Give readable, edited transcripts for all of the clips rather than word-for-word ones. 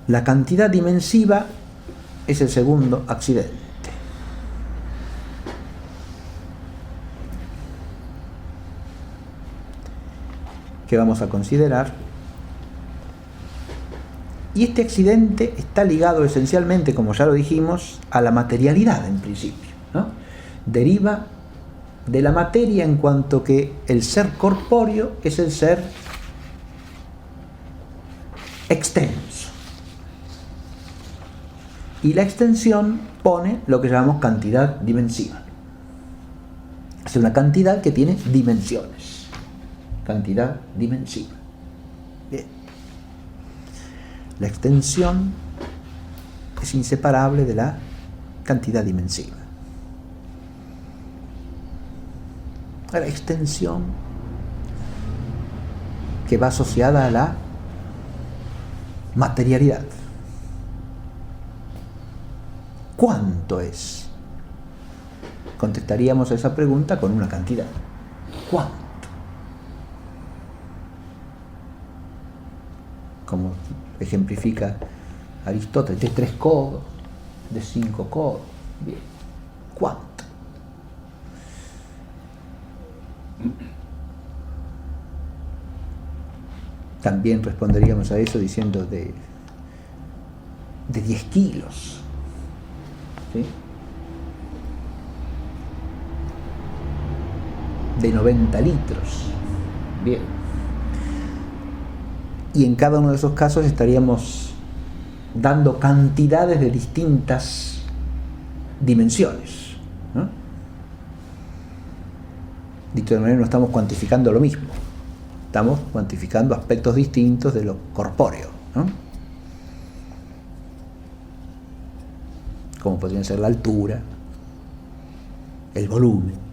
La cantidad dimensiva es el segundo accidente. Que vamos a considerar. Y este accidente está ligado esencialmente, como ya lo dijimos, a la materialidad en principio, ¿no? Deriva de la materia en cuanto que el ser corpóreo es el ser extenso. Y la extensión pone lo que llamamos cantidad dimensiva. Es una cantidad que tiene dimensiones. Cantidad dimensiva. Bien. La extensión es inseparable de la cantidad dimensiva. La extensión que va asociada a la materialidad. ¿Cuánto es? Contestaríamos a esa pregunta con una cantidad. ¿Cuánto? Como ejemplifica Aristóteles, de 3 codos, de 5 codos. Bien. ¿Cuánto? También responderíamos a eso diciendo de 10 kilos. ¿Sí? De 90 litros. Bien. Y en cada uno de esos casos estaríamos dando cantidades de distintas dimensiones, ¿no? Dicho de manera, no estamos cuantificando lo mismo, estamos cuantificando aspectos distintos de lo corpóreo, ¿no? Como podrían ser la altura, el volumen,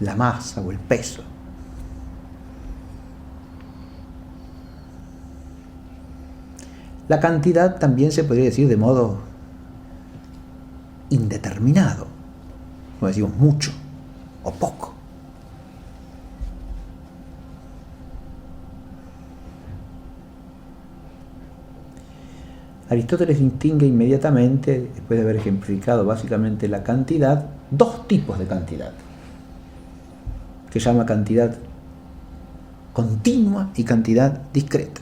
la masa o el peso. La cantidad también se podría decir de modo indeterminado, como decimos mucho o poco. Aristóteles distingue inmediatamente, después de haber ejemplificado básicamente la cantidad, 2 tipos de cantidad, que llama cantidad continua y cantidad discreta.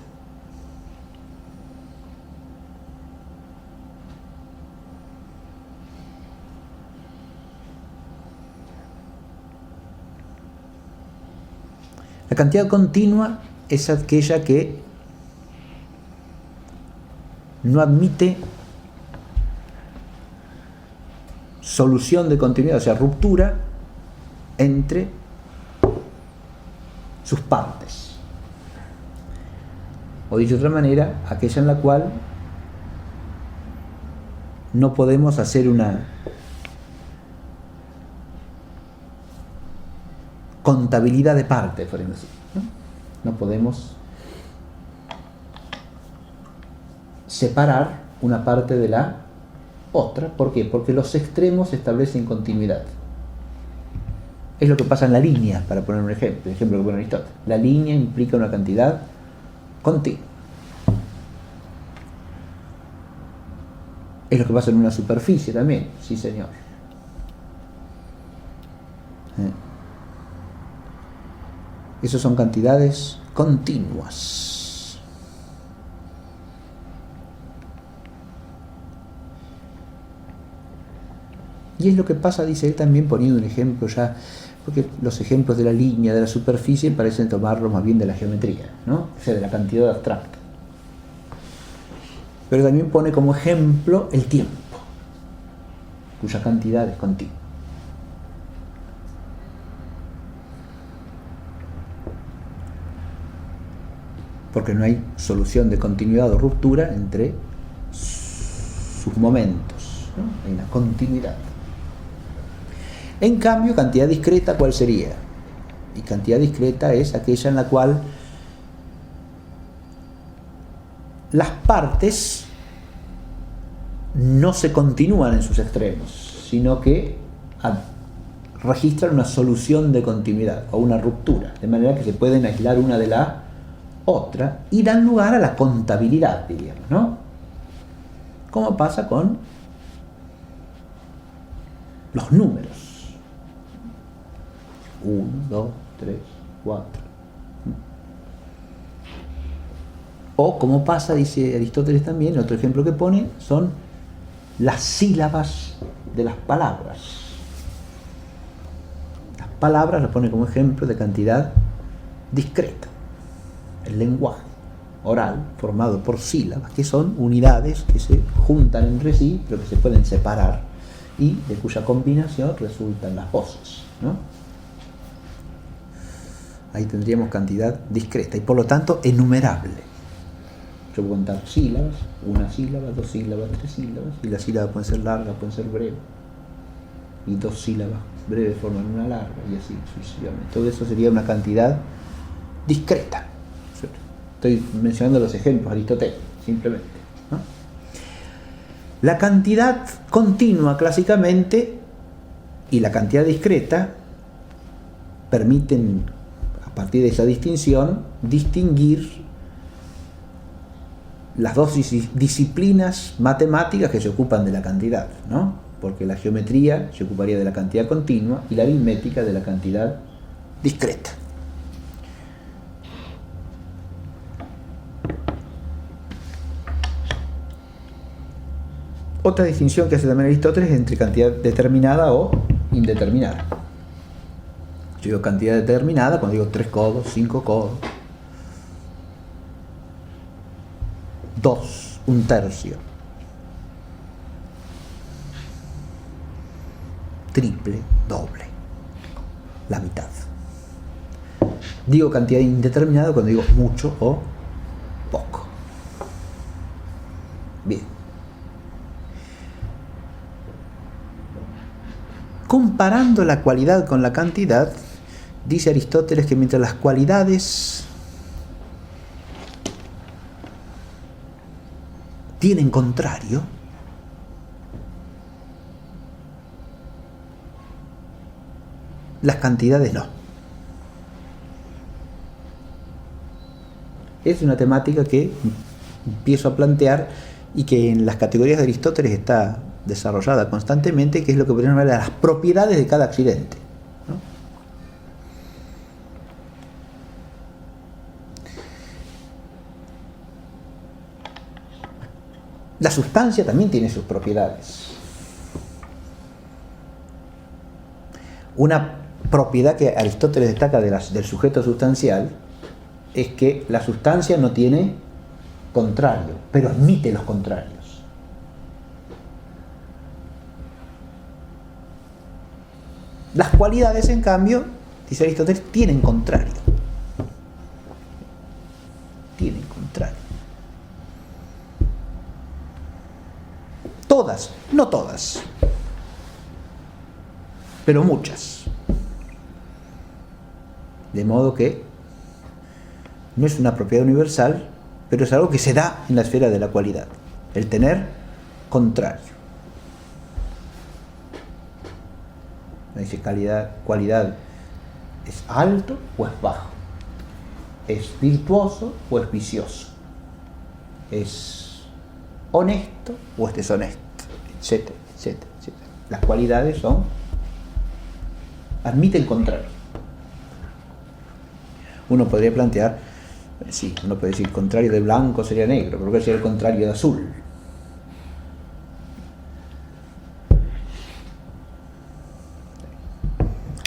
La cantidad continua es aquella que no admite solución de continuidad, o sea, ruptura entre sus partes. O dicho de otra manera, aquella en la cual no podemos hacer una contabilidad de partes, por ejemplo, ¿no? No podemos separar una parte de la otra. ¿Por qué? Porque los extremos establecen continuidad. Es lo que pasa en la línea, para poner un ejemplo, el ejemplo que pone Aristóteles. La línea implica una cantidad continua. Es lo que pasa en una superficie también, sí señor. Esas son cantidades continuas. Y es lo que pasa, dice él, también poniendo un ejemplo ya, porque los ejemplos de la línea, de la superficie, parecen tomarlos más bien de la geometría, ¿no? O sea, de la cantidad abstracta. Pero también pone como ejemplo el tiempo, cuya cantidad es continua. Porque no hay solución de continuidad o ruptura entre sus momentos, ¿no? Hay una continuidad. En cambio, cantidad discreta, ¿cuál sería? Y cantidad discreta es aquella en la cual las partes no se continúan en sus extremos, sino que registran una solución de continuidad o una ruptura, de manera que se pueden aislar una de la otra y dan lugar a la contabilidad, diríamos, ¿no? Como pasa con los números. 1, 2, 3, 4. O como pasa, dice Aristóteles también, otro ejemplo que pone, son las sílabas de las palabras. Las palabras las pone como ejemplo de cantidad discreta. El lenguaje oral formado por sílabas, que son unidades que se juntan entre sí, pero que se pueden separar y de cuya combinación resultan las voces, ¿no? Ahí tendríamos cantidad discreta y por lo tanto enumerable. Yo puedo contar sílabas, una sílaba, 2 sílabas, 3 sílabas, y las sílabas pueden ser largas, pueden ser breves, y 2 sílabas breves forman una larga, y así sucesivamente. Todo eso sería una cantidad discreta. Estoy mencionando los ejemplos aristotélicos, simplemente, ¿no? La cantidad continua, clásicamente, y la cantidad discreta permiten, a partir de esa distinción, distinguir las dos disciplinas matemáticas que se ocupan de la cantidad, ¿no? Porque la geometría se ocuparía de la cantidad continua y la aritmética de la cantidad discreta. Otra distinción que hace también Aristóteles es entre cantidad determinada o indeterminada. Yo digo cantidad determinada cuando digo 3 codos, 5 codos, 2, 1/3, triple, doble, la mitad. Digo cantidad indeterminada cuando digo mucho o poco. Bien. Comparando la cualidad con la cantidad, dice Aristóteles que mientras las cualidades tienen contrario, las cantidades no. Es una temática que empiezo a plantear y que en las categorías de Aristóteles está desarrollada constantemente, que es lo que podríamos hablar de las propiedades de cada accidente, ¿no? La sustancia también tiene sus propiedades. Una propiedad que Aristóteles destaca del sujeto sustancial es que la sustancia no tiene contrario, pero admite los contrarios. Las cualidades, en cambio, dice Aristóteles, tienen contrario. Tienen contrario. Todas, no todas, pero muchas. De modo que no es una propiedad universal, pero es algo que se da en la esfera de la cualidad, el tener contrario. Dice cualidad es alto o es bajo, es virtuoso o es vicioso, es honesto o es deshonesto, etcétera, etcétera, etcétera. Las cualidades admiten contrario. Uno podría plantear, sí, uno puede decir el contrario de blanco sería negro, pero ¿qué sería el contrario de azul?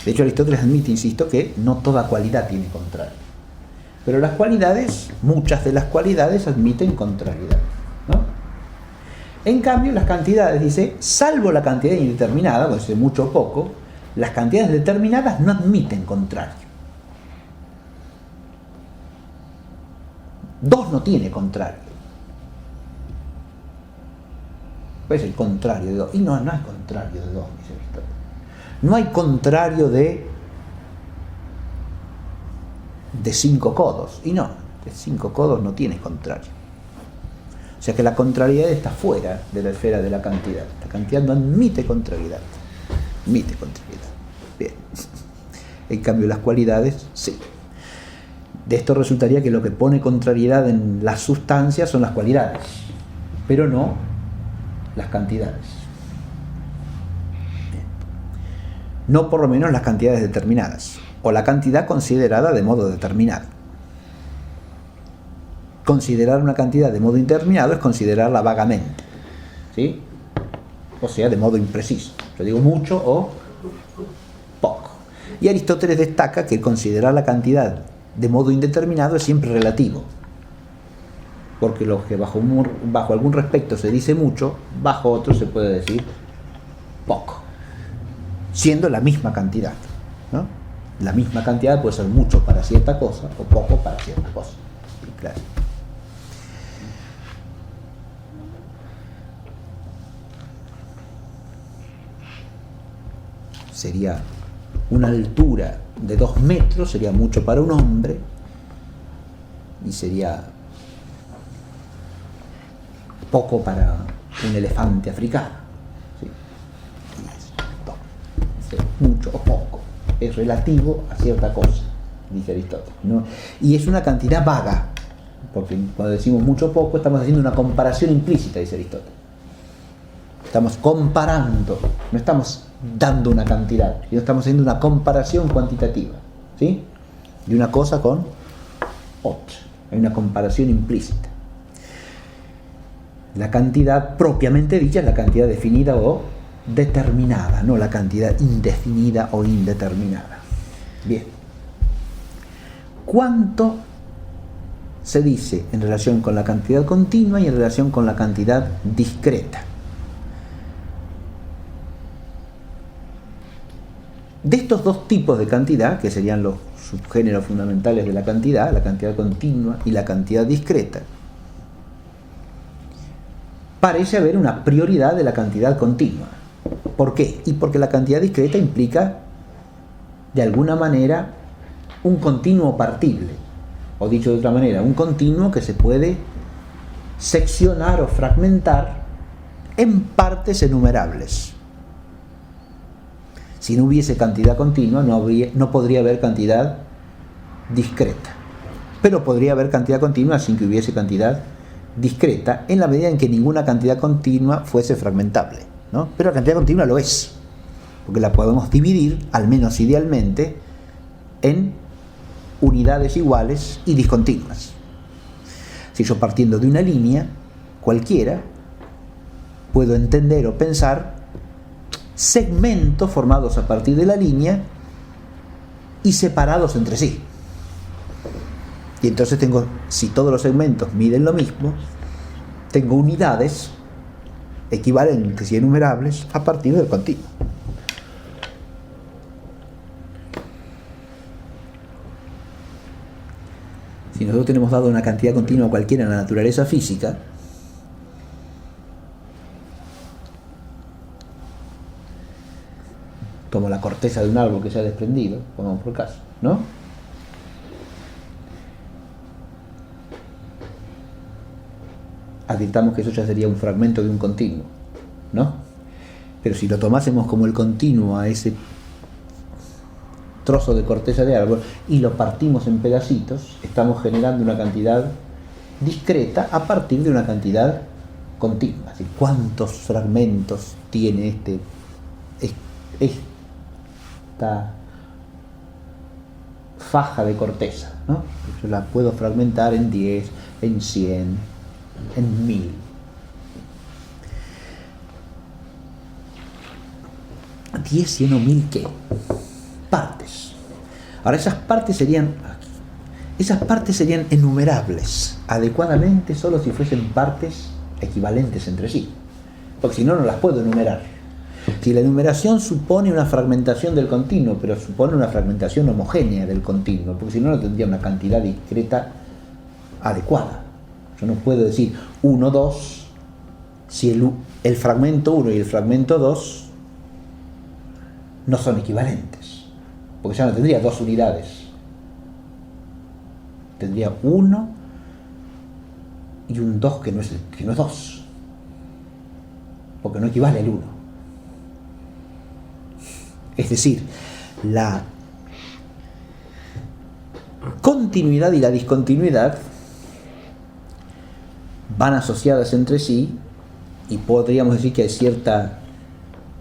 De hecho, Aristóteles admite, insisto, que no toda cualidad tiene contrario. Pero las cualidades, muchas de las cualidades admiten contrariedad, ¿no? En cambio, las cantidades, dice, salvo la cantidad indeterminada, pues de mucho o poco, las cantidades determinadas no admiten contrario. 2 no tiene contrario. Pues el contrario de 2. Y no hay contrario de 2, dice Aristóteles. No hay contrario de 5 codos. Y no, de 5 codos no tiene contrario. O sea que la contrariedad está fuera de la esfera de la cantidad. La cantidad no admite contrariedad. Admite contrariedad. Bien. En cambio, las cualidades, sí. De esto resultaría que lo que pone contrariedad en las sustancias son las cualidades, pero no las cantidades. Bien. No por lo menos las cantidades determinadas, o la cantidad considerada de modo determinado. Considerar una cantidad de modo indeterminado es considerarla vagamente, ¿sí? O sea, de modo impreciso. Yo digo mucho o poco. Y Aristóteles destaca que considerar la cantidad de modo indeterminado es siempre relativo, porque lo que bajo algún respecto se dice mucho, bajo otro se puede decir poco, siendo la misma cantidad, ¿no? La misma cantidad puede ser mucho para cierta cosa o poco para cierta cosa. Sí, claro. Sería una altura de 2 metros, sería mucho para un hombre, y sería poco para un elefante africano. ¿Sí? Mucho o poco es relativo a cierta cosa, dice Aristóteles, ¿no? Y es una cantidad vaga, porque cuando decimos mucho o poco estamos haciendo una comparación implícita, dice Aristóteles. Estamos comparando, no estamos dando una cantidad, sino estamos haciendo una comparación cuantitativa, ¿sí? De una cosa con otra. Hay una comparación implícita. La cantidad propiamente dicha es la cantidad definida o determinada, no la cantidad indefinida o indeterminada. Bien. ¿Cuánto se dice en relación con la cantidad continua y en relación con la cantidad discreta? De estos dos tipos de cantidad, que serían los subgéneros fundamentales de la cantidad continua y la cantidad discreta, parece haber una prioridad de la cantidad continua. ¿Por qué? Y porque la cantidad discreta implica, de alguna manera, un continuo partible, o dicho de otra manera, un continuo que se puede seccionar o fragmentar en partes enumerables. Si no hubiese cantidad continua, no podría haber cantidad discreta. Pero podría haber cantidad continua sin que hubiese cantidad discreta, en la medida en que ninguna cantidad continua fuese fragmentable, ¿no? Pero la cantidad continua lo es, porque la podemos dividir, al menos idealmente, en unidades iguales y discontinuas. Si yo, partiendo de una línea cualquiera, puedo entender o pensar segmentos formados a partir de la línea y separados entre sí. Y entonces tengo, si todos los segmentos miden lo mismo, tengo unidades equivalentes y enumerables a partir del continuo. Si nosotros tenemos dado una cantidad continua cualquiera en la naturaleza física, como la corteza de un árbol que se ha desprendido, pongamos por caso, ¿no? Advirtamos que eso ya sería un fragmento de un continuo, ¿no? Pero si lo tomásemos como el continuo a ese trozo de corteza de árbol y lo partimos en pedacitos, estamos generando una cantidad discreta a partir de una cantidad continua. Así, ¿cuántos fragmentos tiene esta faja de corteza, ¿no? Yo la puedo fragmentar en 10, en 100, en 1000. 10, 100 o 1000 ¿qué? Partes. Ahora esas partes serían enumerables adecuadamente solo si fuesen partes equivalentes entre sí, porque si no, no las puedo enumerar. Si la enumeración supone una fragmentación del continuo, pero supone una fragmentación homogénea del continuo, porque si no, no tendría una cantidad discreta adecuada. Yo no puedo decir 1, 2, si el fragmento 1 y el fragmento 2 no son equivalentes, porque ya no tendría dos unidades. Tendría 1 y un 2 que no es 2, porque no equivale el 1. Es decir, la continuidad y la discontinuidad van asociadas entre sí, y podríamos decir que hay cierta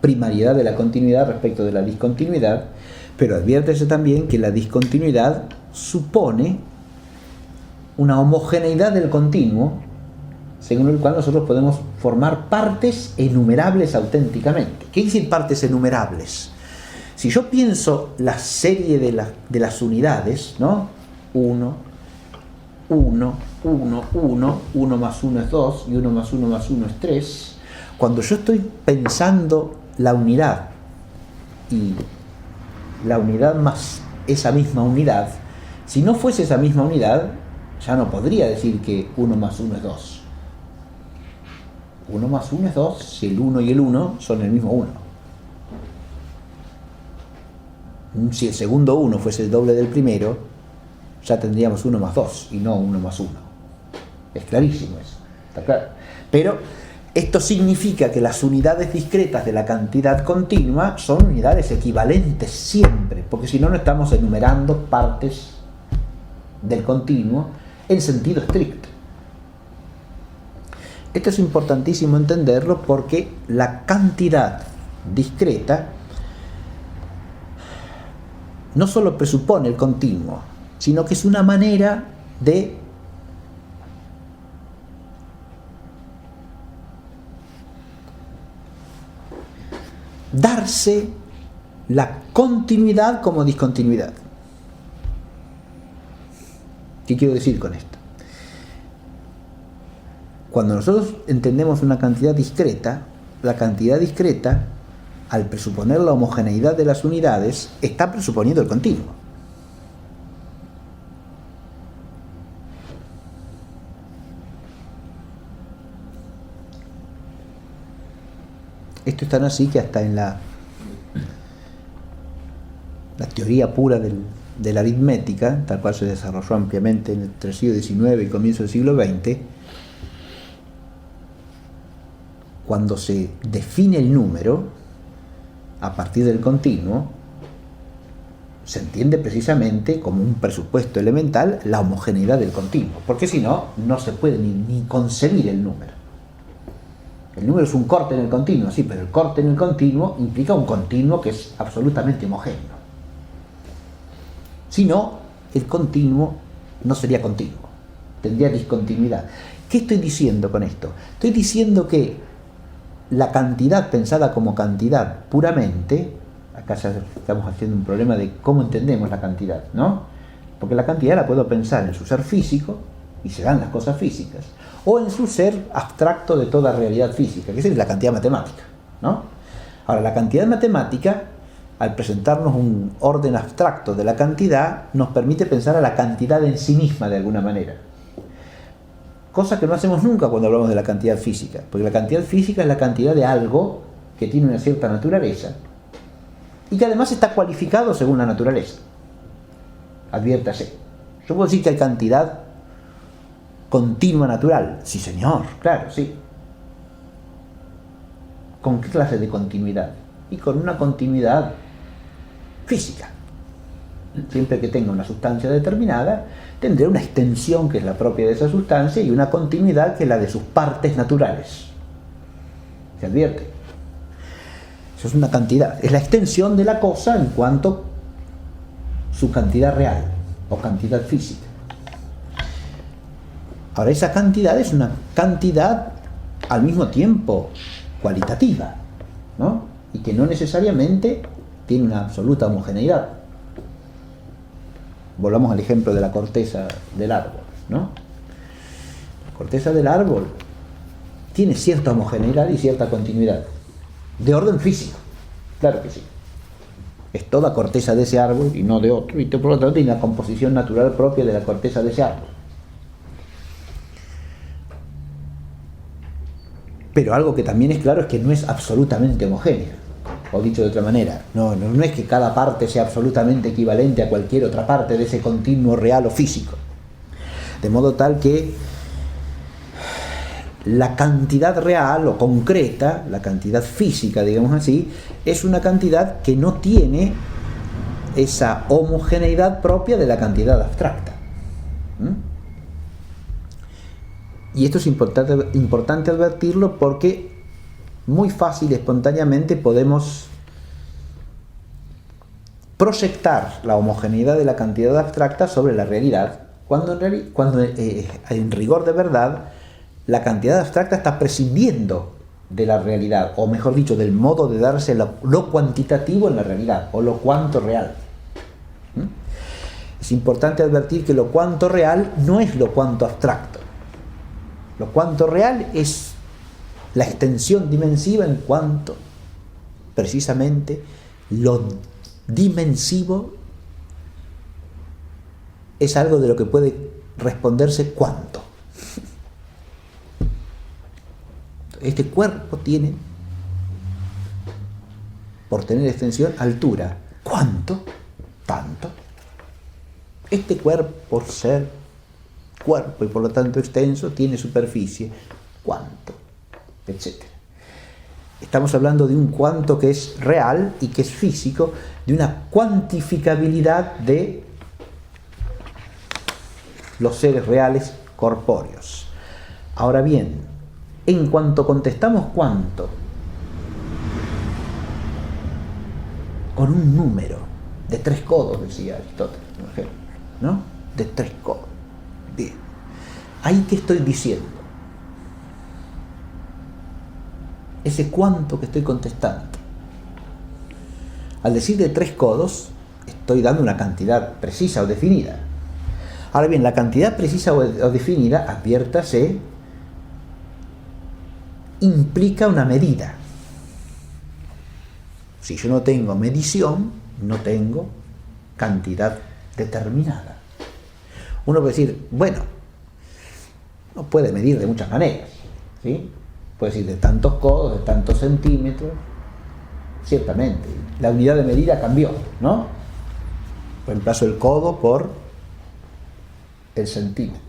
primariedad de la continuidad respecto de la discontinuidad, pero adviértese también que la discontinuidad supone una homogeneidad del continuo, según el cual nosotros podemos formar partes enumerables auténticamente. ¿Qué quiere decir partes enumerables? Si yo pienso la serie de las unidades, ¿no? 1, 1, 1, 1, 1 más 1 es 2, y 1 más 1 más 1 es 3. Cuando yo estoy pensando la unidad y la unidad más esa misma unidad, si no fuese esa misma unidad, ya no podría decir que 1 más 1 es 2. 1 más 1 es 2 si el 1 y el 1 son el mismo 1. Si el segundo 1 fuese el doble del primero, ya tendríamos 1 más 2 y no 1 más 1. Es clarísimo eso, está claro. Pero esto significa que las unidades discretas de la cantidad continua son unidades equivalentes siempre, porque si no, no estamos enumerando partes del continuo en sentido estricto. Esto es importantísimo entenderlo porque la cantidad discreta no solo presupone el continuo, sino que es una manera de darse la continuidad como discontinuidad. ¿Qué quiero decir con esto? Cuando nosotros entendemos una cantidad discreta, la cantidad discreta, al presuponer la homogeneidad de las unidades, está presuponiendo el continuo. Esto es tan así que hasta en la teoría pura de la aritmética, tal cual se desarrolló ampliamente entre el siglo XIX y el comienzo del siglo XX, cuando se define el número a partir del continuo, se entiende precisamente como un presupuesto elemental la homogeneidad del continuo, porque si no, no se puede ni concebir el número. El número es un corte en el continuo, sí, pero el corte en el continuo implica un continuo que es absolutamente homogéneo. Si no, el continuo no sería continuo, tendría discontinuidad. ¿Qué estoy diciendo con esto? Estoy diciendo que la cantidad pensada como cantidad puramente, acá ya estamos haciendo un problema de cómo entendemos la cantidad, ¿no? Porque la cantidad la puedo pensar en su ser físico, y se dan las cosas físicas, o en su ser abstracto de toda realidad física, que es la cantidad matemática, ¿no? Ahora, la cantidad matemática, al presentarnos un orden abstracto de la cantidad, nos permite pensar a la cantidad en sí misma de alguna manera. Cosa que no hacemos nunca cuando hablamos de la cantidad física, porque la cantidad física es la cantidad de algo que tiene una cierta naturaleza y que además está cualificado según la naturaleza. Adviértase. Yo puedo decir que hay cantidad continua natural. Sí, señor, claro, sí. ¿Con qué clase de continuidad? Y con una continuidad física. Siempre que tenga una sustancia determinada, tendré una extensión que es la propia de esa sustancia y una continuidad que es la de sus partes naturales. ¿Se advierte? Eso es una cantidad. Es la extensión de la cosa en cuanto a su cantidad real o cantidad física. Ahora, esa cantidad es una cantidad al mismo tiempo cualitativa, ¿no? Y que no necesariamente tiene una absoluta homogeneidad. Volvamos al ejemplo de la corteza del árbol, ¿no? La corteza del árbol tiene cierta homogeneidad y cierta continuidad, de orden físico, claro que sí. Es toda corteza de ese árbol y no de otro, y por lo tanto tiene la composición natural propia de la corteza de ese árbol. Pero algo que también es claro es que no es absolutamente homogénea. O dicho de otra manera, no es que cada parte sea absolutamente equivalente a cualquier otra parte de ese continuo real o físico. De modo tal que la cantidad real o concreta, la cantidad física, digamos así, es una cantidad que no tiene esa homogeneidad propia de la cantidad abstracta. Y esto es importante advertirlo porque muy fácil y espontáneamente podemos proyectar la homogeneidad de la cantidad abstracta sobre la realidad, cuando en rigor de verdad la cantidad abstracta está prescindiendo de la realidad, o mejor dicho, del modo de darse lo cuantitativo en la realidad, o lo cuanto real. Es importante advertir que lo cuanto real no es lo cuanto abstracto. Lo cuanto real es la extensión dimensiva en cuanto, precisamente, lo dimensivo es algo de lo que puede responderse cuánto. Este cuerpo tiene, por tener extensión, altura. ¿Cuánto? Tanto. Este cuerpo, por ser cuerpo y por lo tanto extenso, tiene superficie. ¿Cuánto? Etcétera. Estamos hablando de un cuánto que es real y que es físico, de una cuantificabilidad de los seres reales corpóreos. Ahora bien, en cuanto contestamos cuánto, con un número de 3 codos, decía Aristóteles, por ejemplo, ¿no? De 3 codos. Bien. ¿Ahí qué estoy diciendo? Ese cuánto que estoy contestando. Al decir de 3 codos, estoy dando una cantidad precisa o definida. Ahora bien, la cantidad precisa o definida, adviértase, implica una medida. Si yo no tengo medición, no tengo cantidad determinada. Uno puede decir, bueno, no puede medir de muchas maneras, ¿sí? Puede decir de tantos codos, de tantos centímetros. Ciertamente, la unidad de medida cambió, ¿no? Reemplazo el codo por el centímetro.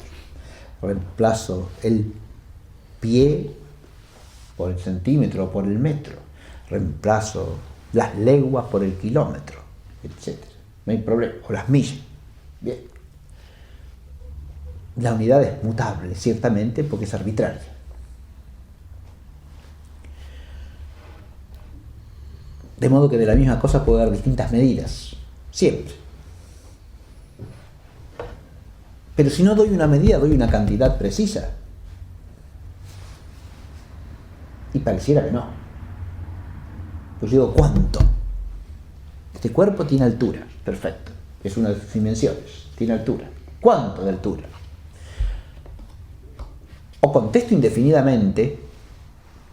Reemplazo el pie por el centímetro o por el metro. Reemplazo las leguas por el kilómetro, etc. No hay problema. O las millas. Bien. La unidad es mutable, ciertamente, porque es arbitraria. De modo que de la misma cosa puedo dar distintas medidas, siempre. Pero si no doy una medida, doy una cantidad precisa. Y pareciera que no. Pues yo digo, ¿cuánto? Este cuerpo tiene altura, perfecto. Es una de sus dimensiones, tiene altura. ¿Cuánto de altura? O contesto indefinidamente,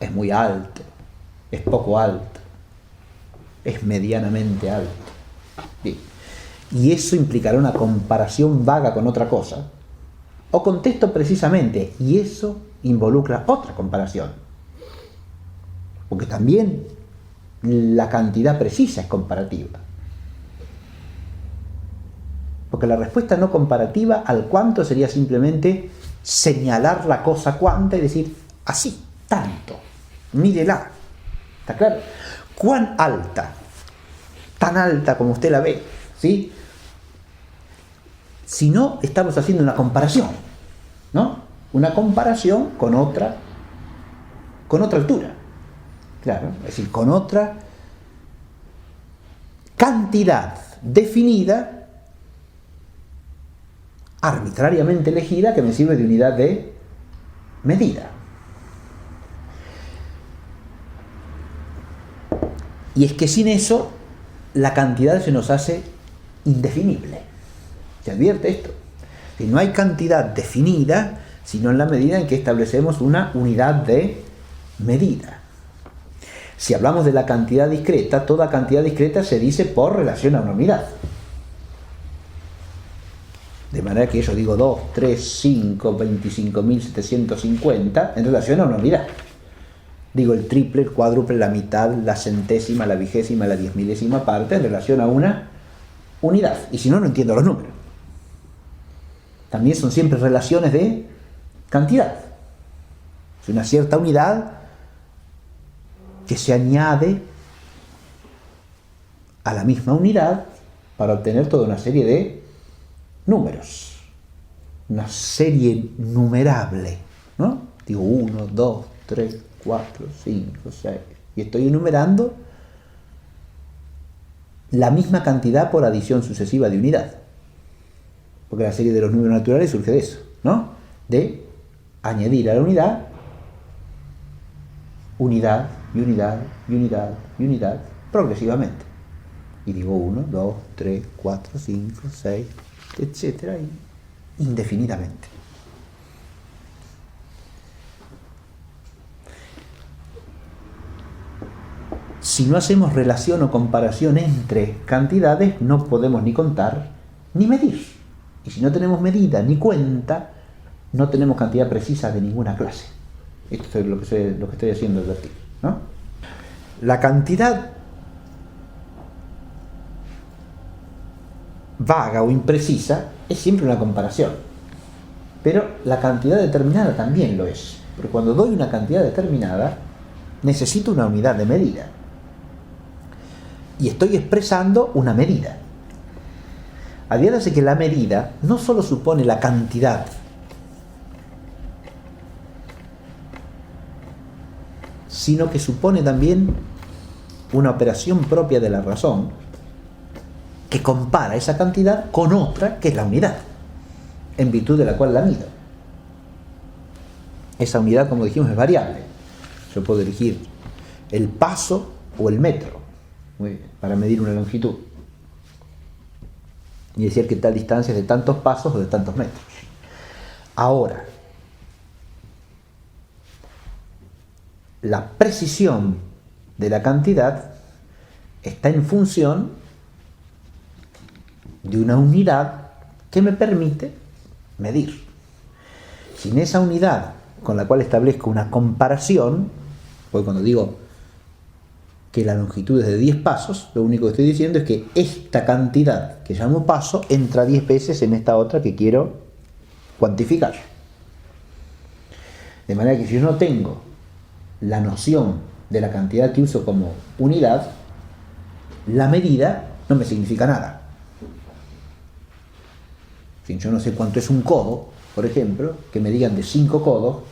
es muy alto, es poco alto, es medianamente alto. Bien. Y eso implicará una comparación vaga con otra cosa. O contesto precisamente, y eso involucra otra comparación. Porque también la cantidad precisa es comparativa. Porque la respuesta no comparativa al cuánto sería simplemente señalar la cosa cuánta y decir, así, tanto, mírela. ¿Está claro? ¿Cuán alta? Tan alta como usted la ve, ¿sí? Si no, estamos haciendo una comparación, ¿no? Una comparación con otra altura. Claro, es decir, con otra cantidad definida, arbitrariamente elegida, que me sirve de unidad de medida. Y es que sin eso, la cantidad se nos hace indefinible. ¿Se advierte esto? Que no hay cantidad definida, sino en la medida en que establecemos una unidad de medida. Si hablamos de la cantidad discreta, toda cantidad discreta se dice por relación a una unidad. De manera que yo digo 2, 3, 5, 25.750 en relación a una unidad. Digo el triple, el cuádruple, la mitad, la centésima, la vigésima, la 10.000ª parte en relación a una unidad. Y si no, no entiendo los números. También son siempre relaciones de cantidad. Es una cierta unidad que se añade a la misma unidad para obtener toda una serie de números, una serie numerable, ¿no? Digo 1, 2, 3, 4, 5, 6, y estoy enumerando la misma cantidad por adición sucesiva de unidad, porque la serie de los números naturales surge de eso, ¿no? De añadir a la unidad, unidad y unidad y unidad y unidad progresivamente. Y digo 1, 2, 3, 4, 5, 6, etcétera, y indefinidamente. Si no hacemos relación o comparación entre cantidades, no podemos ni contar ni medir. Y si no tenemos medida ni cuenta, no tenemos cantidad precisa de ninguna clase. Esto es lo que estoy haciendo advertir, ¿no? La cantidad vaga o imprecisa es siempre una comparación, pero la cantidad determinada también lo es, porque cuando doy una cantidad determinada necesito una unidad de medida y estoy expresando una medida. Adviértase que la medida no solo supone la cantidad, sino que supone también una operación propia de la razón que compara esa cantidad con otra que es la unidad, en virtud de la cual la mido. Esa unidad, como dijimos, es variable. Yo puedo elegir el paso o el metro para medir una longitud y decir que tal distancia es de tantos pasos o de tantos metros. Ahora, la precisión de la cantidad está en función de una unidad que me permite medir. Sin esa unidad con la cual establezco una comparación, pues cuando digo que la longitud es de 10 pasos, lo único que estoy diciendo es que esta cantidad que llamo paso entra 10 veces en esta otra que quiero cuantificar. De manera que si yo no tengo la noción de la cantidad que uso como unidad, la medida no me significa nada. Si yo no sé cuánto es un codo, por ejemplo, que me digan de 5 codos,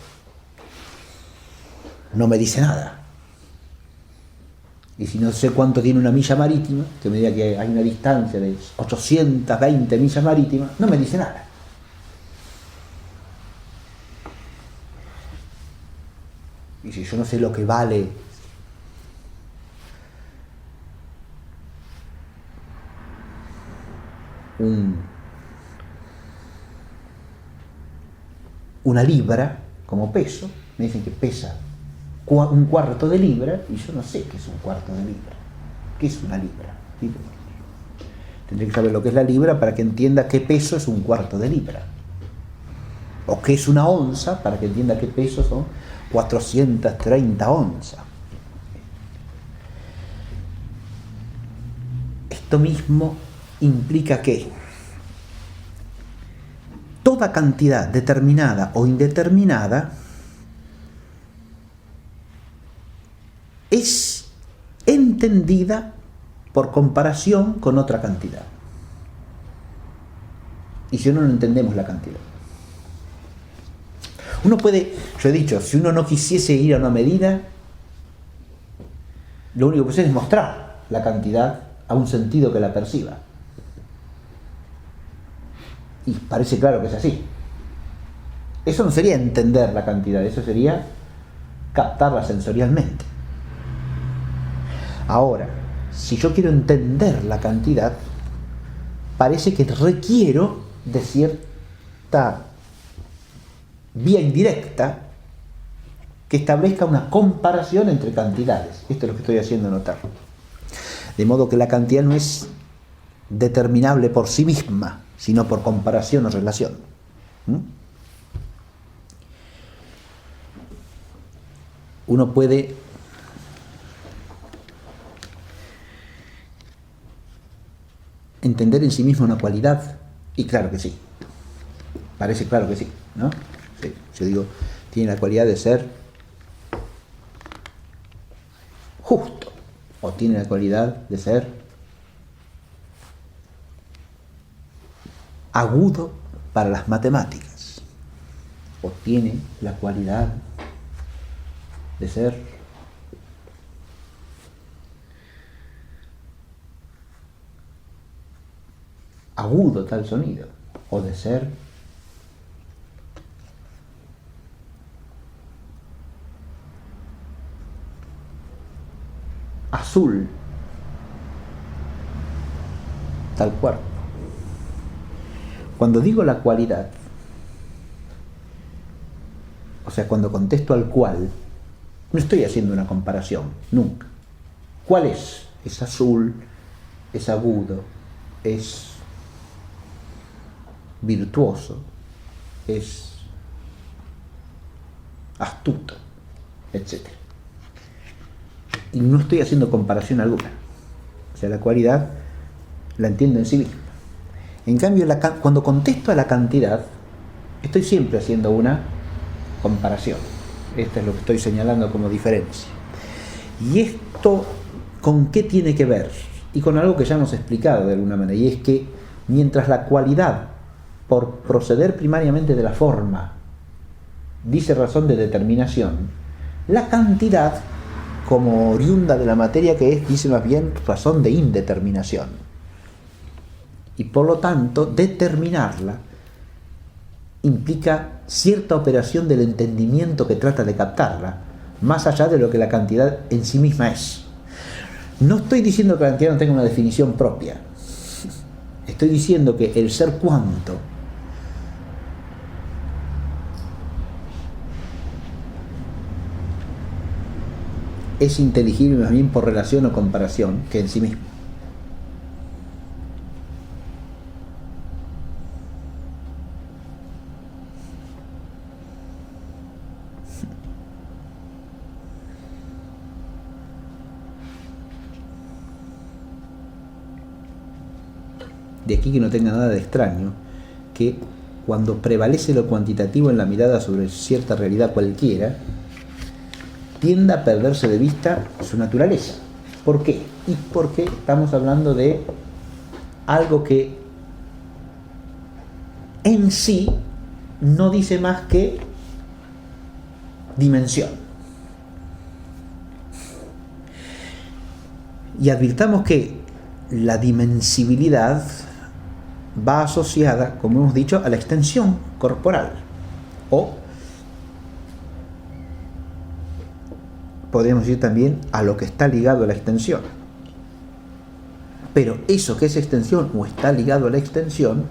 no me dice nada. Y si no sé cuánto tiene una milla marítima, que me diga que hay una distancia de 820 millas marítimas, no me dice nada. Y si yo no sé lo que vale una libra como peso, me dicen que pesa un cuarto de libra, y yo no sé qué es un cuarto de libra. ¿Qué es una libra? Tendré que saber lo que es la libra para que entienda qué peso es un cuarto de libra. O qué es una onza para que entienda qué peso son 430 onzas. Esto mismo implica que toda cantidad determinada o indeterminada es entendida por comparación con otra cantidad. Y si no entendemos la cantidad. Uno puede, yo he dicho, si uno no quisiese ir a una medida, lo único que puede hacer es mostrar la cantidad a un sentido que la perciba. Y parece claro que es así. Eso no sería entender la cantidad, eso sería captarla sensorialmente. Ahora, si yo quiero entender la cantidad, parece que requiero de cierta vía indirecta que establezca una comparación entre cantidades. Esto es lo que estoy haciendo notar. De modo que la cantidad no es determinable por sí misma, sino por comparación o relación. Uno puede entender en sí mismo una cualidad, y claro que sí, parece claro que sí, ¿no? Sí, yo digo, tiene la cualidad de ser justo, o tiene la cualidad de ser agudo para las matemáticas, o tiene la cualidad de ser agudo tal sonido, o de ser azul tal cuerpo. Cuando digo la cualidad, o sea, cuando contesto al cual, no estoy haciendo una comparación, nunca. ¿Cuál es? Es azul, es agudo, es virtuoso, es astuto, etc. Y no estoy haciendo comparación alguna. O sea, la cualidad la entiendo en sí misma. En cambio, cuando contesto a la cantidad, estoy siempre haciendo una comparación. Esto es lo que estoy señalando como diferencia. ¿Y esto con qué tiene que ver? Y con algo que ya hemos explicado de alguna manera, y es que mientras la cualidad, por proceder primariamente de la forma, dice razón de determinación, la cantidad, como oriunda de la materia que es, dice más bien razón de indeterminación. Y por lo tanto, determinarla implica cierta operación del entendimiento que trata de captarla, más allá de lo que la cantidad en sí misma es. No estoy diciendo que la cantidad no tenga una definición propia. Estoy diciendo que el ser cuánto es inteligible más bien por relación o comparación que en sí mismo. De aquí que no tenga nada de extraño que cuando prevalece lo cuantitativo en la mirada sobre cierta realidad cualquiera, tienda a perderse de vista su naturaleza. ¿Por qué? Y porque estamos hablando de algo que en sí no dice más que dimensión. Y advirtamos que la dimensibilidad va asociada, como hemos dicho, a la extensión corporal, o podríamos decir también a lo que está ligado a la extensión. Pero eso que es extensión o está ligado a la extensión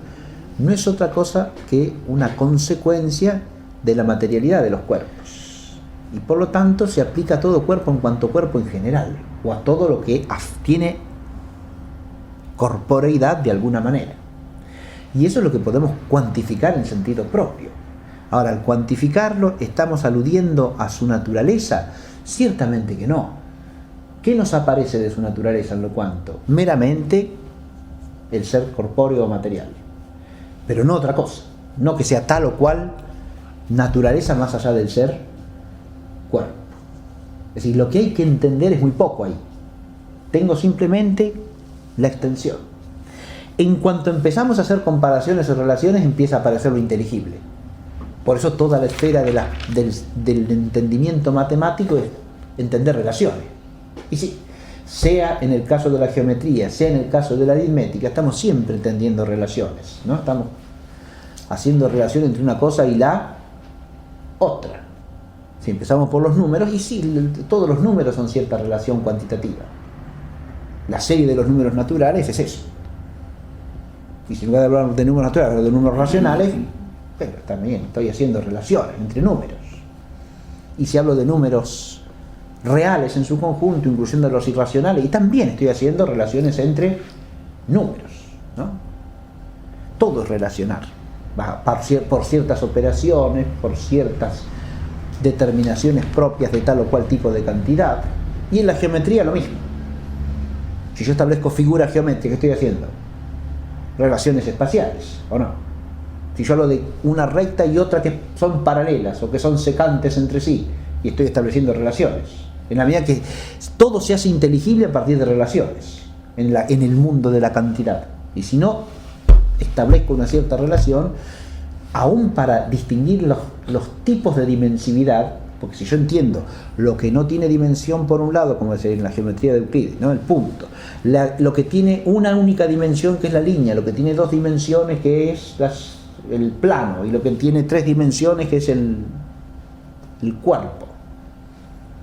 no es otra cosa que una consecuencia de la materialidad de los cuerpos, y por lo tanto se aplica a todo cuerpo en cuanto cuerpo en general, o a todo lo que tiene corporeidad de alguna manera. Y eso es lo que podemos cuantificar en sentido propio. Ahora, al cuantificarlo, ¿estamos aludiendo a su naturaleza? Ciertamente que no. ¿Qué nos aparece de su naturaleza en lo cuanto? Meramente el ser corpóreo o material. Pero no otra cosa. No que sea tal o cual naturaleza más allá del ser cuerpo. Es decir, lo que hay que entender es muy poco ahí. Tengo simplemente la extensión. En cuanto empezamos a hacer comparaciones o relaciones, empieza a aparecer lo inteligible. Por eso toda la esfera del entendimiento matemático es entender relaciones. Y sí, sea en el caso de la geometría, sea en el caso de la aritmética, estamos siempre entendiendo relaciones, ¿no? Estamos haciendo relación entre una cosa y la otra. Si empezamos por los números, y sí, todos los números son cierta relación cuantitativa. La serie de los números naturales es eso. Y si en lugar de hablar de números naturales, hablo de números racionales, pero también estoy haciendo relaciones entre números. Y si hablo de números reales en su conjunto, incluyendo los irracionales, y también estoy haciendo relaciones entre números, ¿no? Todo es relacionar, por ciertas operaciones, por ciertas determinaciones propias de tal o cual tipo de cantidad. Y en la geometría lo mismo. Si yo establezco figuras geométricas, ¿qué estoy haciendo? Relaciones espaciales, ¿o no? Si yo hablo de una recta y otra que son paralelas o que son secantes entre sí, y estoy estableciendo relaciones, en la medida que todo se hace inteligible a partir de relaciones en el mundo de la cantidad. Y si no, establezco una cierta relación, aún para distinguir los tipos de dimensividad, porque si yo entiendo lo que no tiene dimensión por un lado, como decía en la geometría de Euclides, ¿no? El punto, lo que tiene una única dimensión, que es la línea, lo que tiene dos dimensiones, que es el plano, y lo que tiene tres dimensiones, que es el cuerpo,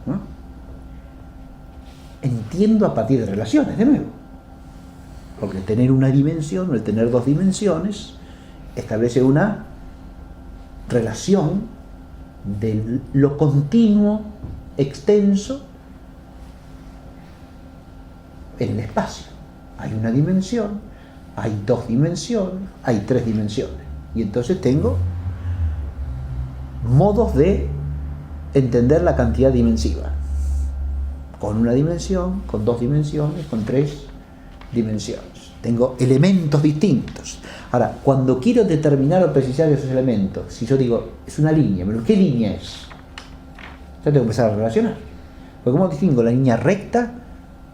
¿no? Entiendo a partir de relaciones, de nuevo, porque el tener una dimensión o el tener dos dimensiones establece una relación de lo continuo, extenso en el espacio. Hay una dimensión, hay dos dimensiones, hay tres dimensiones, y entonces tengo modos de entender la cantidad dimensiva, con una dimensión, con dos dimensiones, con tres dimensiones. Tengo elementos distintos. Ahora, cuando quiero determinar o precisar esos elementos, si yo digo, es una línea, pero ¿qué línea es? Yo tengo que empezar a relacionar. Porque ¿cómo distingo la línea recta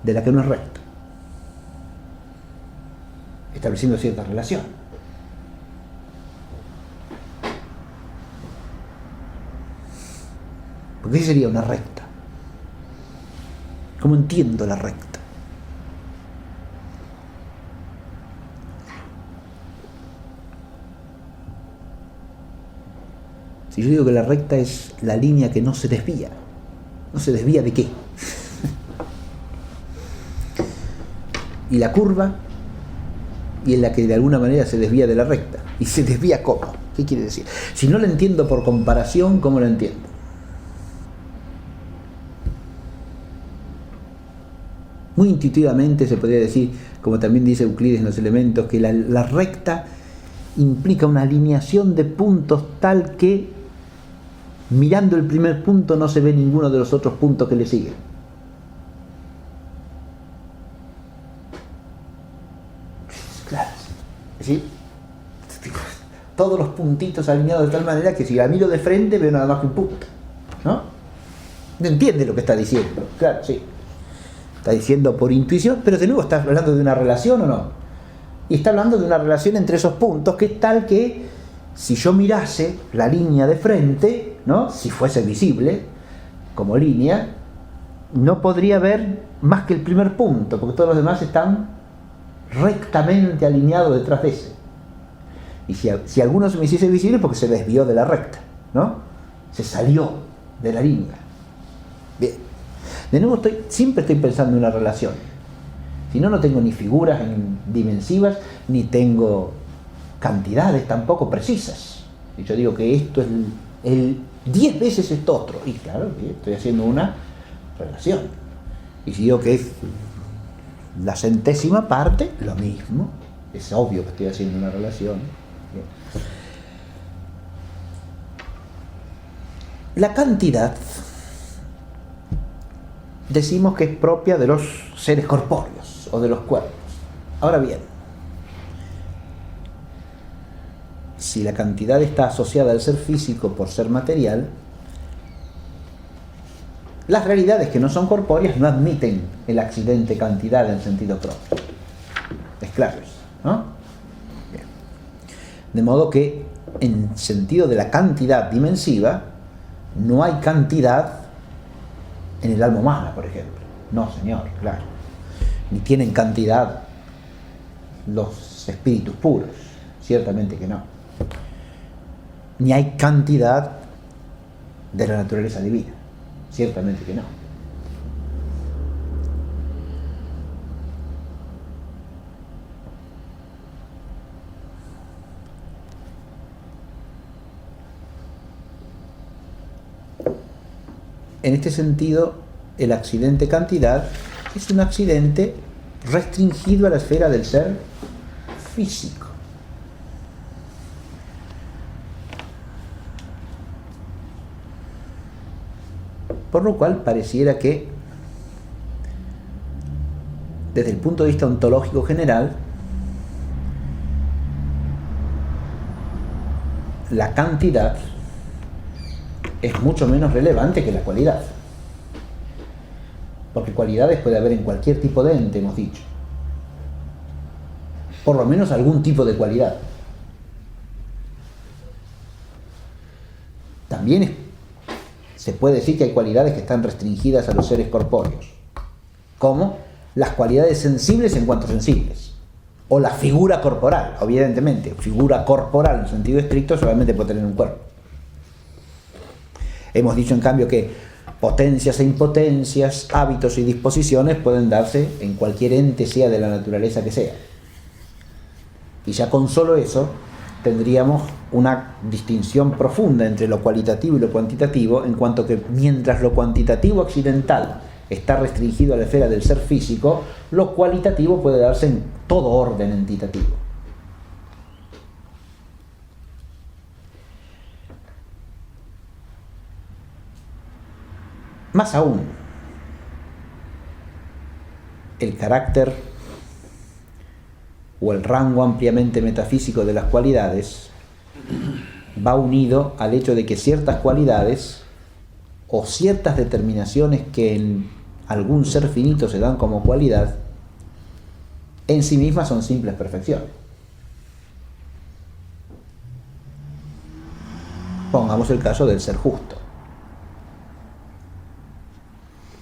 de la que no es recta? Estableciendo cierta relación. ¿Por qué sería una recta? ¿Cómo entiendo la recta? Si yo digo que la recta es la línea que no se desvía, ¿no se desvía de qué? Y la curva, y es la que de alguna manera se desvía de la recta. ¿Y se desvía cómo? ¿Qué quiere decir? Si no la entiendo por comparación, ¿cómo la entiendo? Muy intuitivamente se podría decir, como también dice Euclides en los elementos, que la recta implica una alineación de puntos tal que mirando el primer punto no se ve ninguno de los otros puntos que le siguen. Claro, es decir, todos los puntitos alineados de tal manera que si la miro de frente veo nada más que un punto, ¿no? No entiende lo que está diciendo, claro, sí. Está diciendo por intuición, pero de nuevo está hablando de una relación o no. Y está hablando de una relación entre esos puntos que es tal que si yo mirase la línea de frente, ¿no? Si fuese visible como línea, no podría ver más que el primer punto, porque todos los demás están rectamente alineados detrás de ese. Y si alguno se me hiciese visible, porque se desvió de la recta, ¿no? Se salió de la línea. Bien. De nuevo, siempre estoy pensando en una relación. Si no, no tengo ni figuras dimensivas, ni tengo cantidades tampoco precisas. Y yo digo que esto es el 10 veces esto otro. Y claro, estoy haciendo una relación. Y si digo que es la centésima parte, lo mismo. Es obvio que estoy haciendo una relación. Bien. La cantidad decimos que es propia de los seres corpóreos o de los cuerpos. Ahora bien, si la cantidad está asociada al ser físico por ser material, las realidades que no son corpóreas no admiten el accidente cantidad en sentido propio. Es claro eso, ¿no? Bien. De modo que en sentido de la cantidad dimensiva no hay cantidad en el alma humana, por ejemplo. No, señor, claro. Ni tienen cantidad los espíritus puros. Ciertamente que no. Ni hay cantidad de la naturaleza divina. Ciertamente que no. En este sentido, el accidente cantidad es un accidente restringido a la esfera del ser físico. Por lo cual pareciera que, desde el punto de vista ontológico general, la cantidad es mucho menos relevante que la cualidad. Porque cualidades puede haber en cualquier tipo de ente, hemos dicho. por lo menos algún tipo de cualidad. También se puede decir que hay cualidades que están restringidas a los seres corpóreos, como las cualidades sensibles en cuanto sensibles, o la figura corporal. Evidentemente, figura corporal en sentido estricto solamente puede tener un cuerpo. Hemos dicho en cambio que potencias e impotencias, hábitos y disposiciones pueden darse en cualquier ente, sea de la naturaleza que sea. Y ya con solo eso tendríamos una distinción profunda entre lo cualitativo y lo cuantitativo, en cuanto que mientras lo cuantitativo accidental está restringido a la esfera del ser físico, lo cualitativo puede darse en todo orden entitativo. Más aún, el carácter o el rango ampliamente metafísico de las cualidades va unido al hecho de que ciertas cualidades o ciertas determinaciones que en algún ser finito se dan como cualidad, en sí mismas son simples perfecciones. Pongamos el caso del ser justo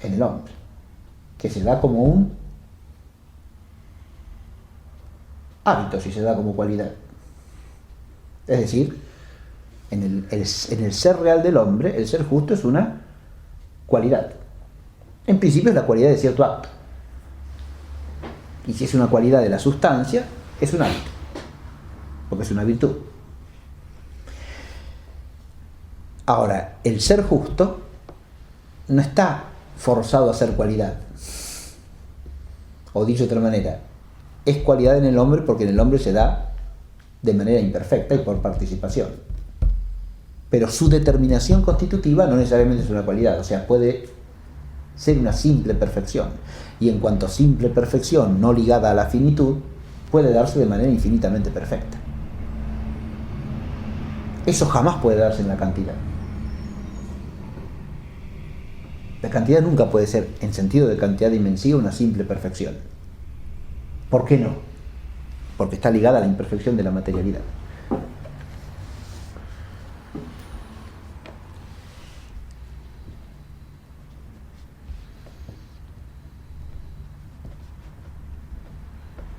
en el hombre, que se da como un hábito si se da como cualidad. Es decir, en el ser real del hombre, el ser justo es una cualidad. En principio es la cualidad de cierto acto. Y si es una cualidad de la sustancia, es un hábito, porque es una virtud. Ahora, el ser justo no está forzado a ser cualidad. O dicho de otra manera, es cualidad en el hombre porque en el hombre se da de manera imperfecta y por participación. Pero su determinación constitutiva no necesariamente es una cualidad, o sea, puede ser una simple perfección. Y en cuanto a simple perfección no ligada a la finitud, puede darse de manera infinitamente perfecta. Eso jamás puede darse en la cantidad. La cantidad nunca puede ser, en sentido de cantidad dimensiva, una simple perfección. ¿Por qué no? Porque está ligada a la imperfección de la materialidad.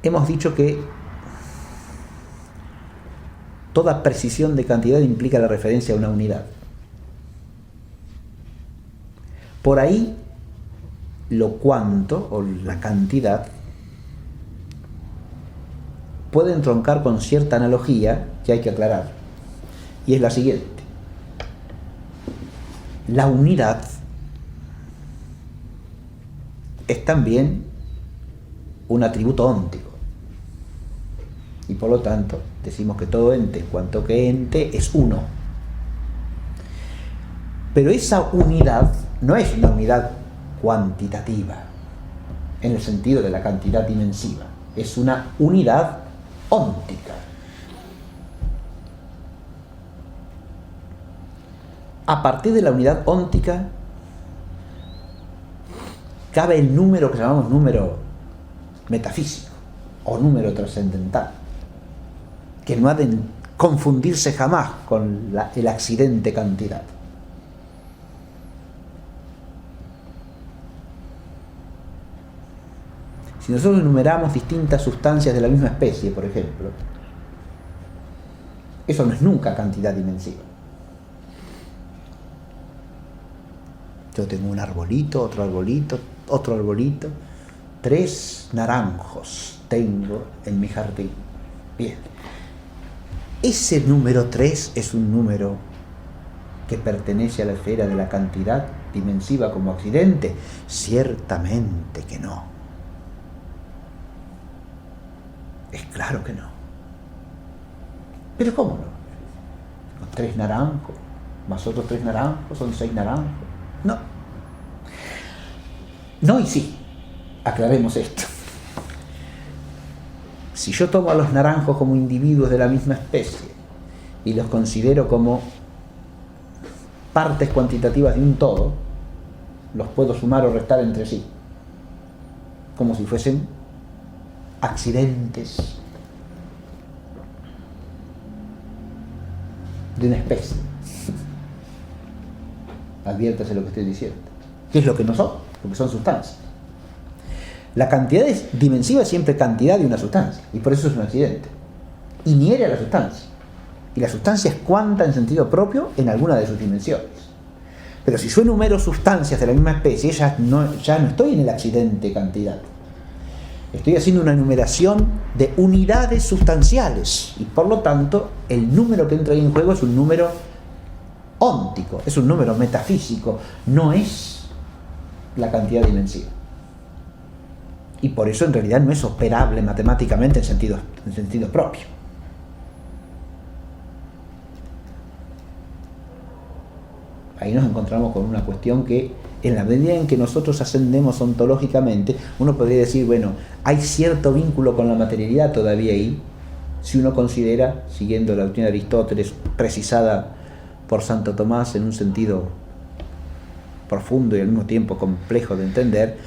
Hemos dicho que toda precisión de cantidad implica la referencia a una unidad. Por ahí, lo cuanto, o la cantidad, puede entroncar con cierta analogía que hay que aclarar. Y es la siguiente. La unidad es también un atributo óntico. Y por lo tanto, decimos que todo ente, en cuanto que ente, es uno. Pero esa unidad no es una unidad cuantitativa, en el sentido de la cantidad dimensiva. Es una unidad óntica. A partir de la unidad óntica, cabe el número que llamamos número metafísico o número trascendental, que no ha de confundirse jamás con el accidente cantidad. Si nosotros enumeramos distintas sustancias de la misma especie, por ejemplo, eso no es nunca cantidad dimensiva. Yo tengo un arbolito, otro arbolito, otro arbolito, 3 naranjos tengo en mi jardín. Bien. Ese número 3 es un número que pertenece a la esfera de la cantidad dimensiva como accidente. Ciertamente que no. Es claro que no. ¿Pero cómo no? Los 3 naranjos, más otros 3 naranjos, son 6 naranjos. No. No y sí. Aclaremos esto. Si yo tomo a los naranjos como individuos de la misma especie y los considero como partes cuantitativas de un todo, los puedo sumar o restar entre sí, como si fuesen accidentes de una especie. Adviértase lo que estoy diciendo. ¿Qué es lo que no son? Porque son sustancias. La cantidad dimensiva es siempre cantidad de una sustancia, y por eso es un accidente. Inhiere a la sustancia. Y la sustancia es cuanta en sentido propio en alguna de sus dimensiones. Pero si yo enumero sustancias de la misma especie, ya no estoy en el accidente cantidad. Estoy haciendo una enumeración de unidades sustanciales. Y por lo tanto, el número que entra ahí en juego es un número óntico, es un número metafísico, no es la cantidad dimensiva. Y por eso en realidad no es operable matemáticamente en sentido propio. Ahí nos encontramos con una cuestión que, en la medida en que nosotros ascendemos ontológicamente, uno podría decir, bueno, hay cierto vínculo con la materialidad todavía ahí, si uno considera, siguiendo la doctrina de Aristóteles, precisada por Santo Tomás en un sentido profundo y al mismo tiempo complejo de entender,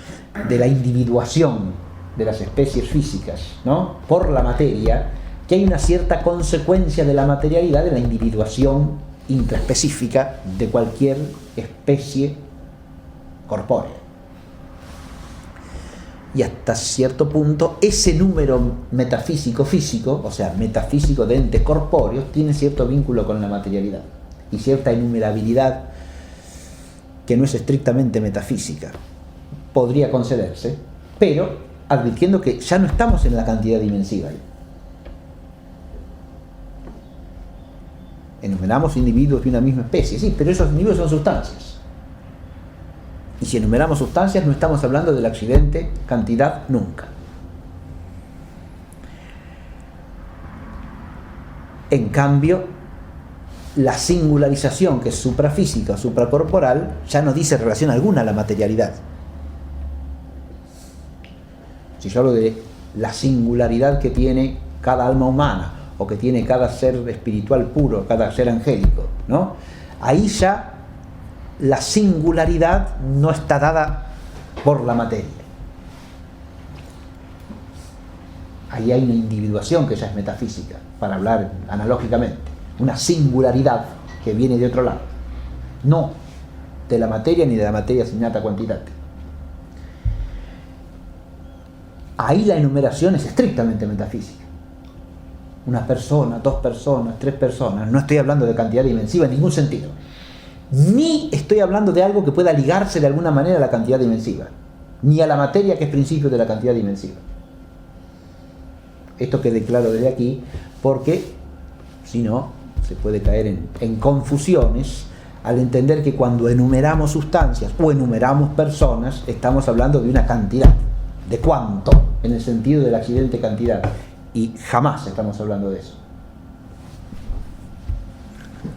de la individuación de las especies físicas, ¿no?, por la materia, que hay una cierta consecuencia de la materialidad de la individuación intraespecífica de cualquier especie corpórea. Y hasta cierto punto ese número metafísico físico, o sea, metafísico de entes corpóreos, tiene cierto vínculo con la materialidad y cierta enumerabilidad que no es estrictamente metafísica. Podría concederse, pero advirtiendo que ya no estamos en la cantidad dimensiva. Enumeramos individuos de una misma especie, sí, pero esos individuos son sustancias. Y si enumeramos sustancias, no estamos hablando del accidente cantidad nunca. En cambio, la singularización, que es suprafísica o supracorporal, ya no dice relación alguna a la materialidad. Si yo hablo de la singularidad que tiene cada alma humana, o que tiene cada ser espiritual puro, cada ser angélico, ¿no?, ahí ya la singularidad no está dada por la materia. Ahí hay una individuación que ya es metafísica, para hablar analógicamente, una singularidad que viene de otro lado, no de la materia ni de la materia signata quantitate. Ahí la enumeración es estrictamente metafísica. Una persona, 2 personas, 3 personas, no estoy hablando de cantidad dimensiva en ningún sentido. Ni estoy hablando de algo que pueda ligarse de alguna manera a la cantidad dimensiva, ni a la materia que es principio de la cantidad dimensiva. Esto quede claro desde aquí, porque si no, se puede caer en confusiones al entender que cuando enumeramos sustancias o enumeramos personas, estamos hablando de una cantidad, de cuánto, en el sentido del accidente cantidad. Y jamás estamos hablando de eso.